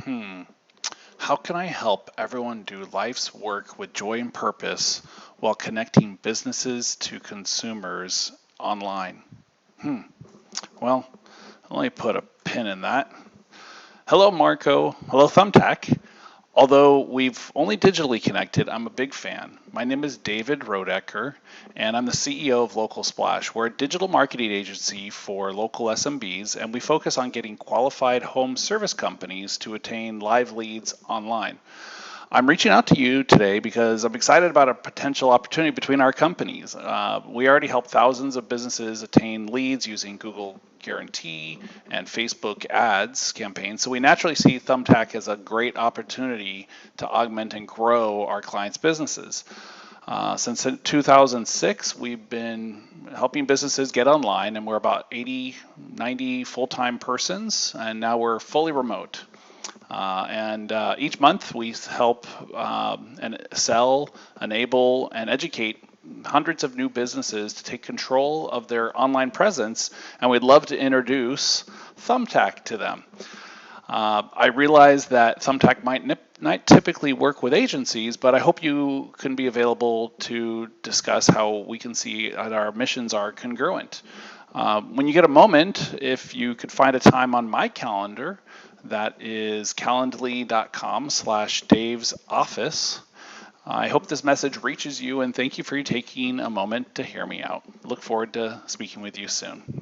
Hmm. How can I help everyone do life's work with joy and purpose while connecting businesses to consumers online? Hmm. Well, let me put a pin in that. Hello, Marco. Hello, Thumbtack. Although we've only digitally connected, I'm a big fan. My name is David Rodecker, and I'm the CEO of Local Splash. We're a digital marketing agency for local SMBs, and we focus on getting qualified home service companies to attain live leads online. I'm reaching out to you today because I'm excited about a potential opportunity between our companies. We already help thousands of businesses attain leads using Google Guarantee and Facebook ads campaigns. So we naturally see Thumbtack as a great opportunity to augment and grow our clients' businesses. Since 2006, we've been helping businesses get online, and we're about 80, 90 full-time persons, and now we're fully remote. And each month we help and sell, enable, and educate hundreds of new businesses to take control of their online presence, and we'd love to introduce Thumbtack to them. I realize that Thumbtack might not typically work with agencies, but I hope you can be available to discuss how we can see that our missions are congruent. When you get a moment, if you could find a time on my calendar, that is calendly.com/Dave's office. I hope this message reaches you, and thank you for taking a moment to hear me out. Look forward to speaking with you soon.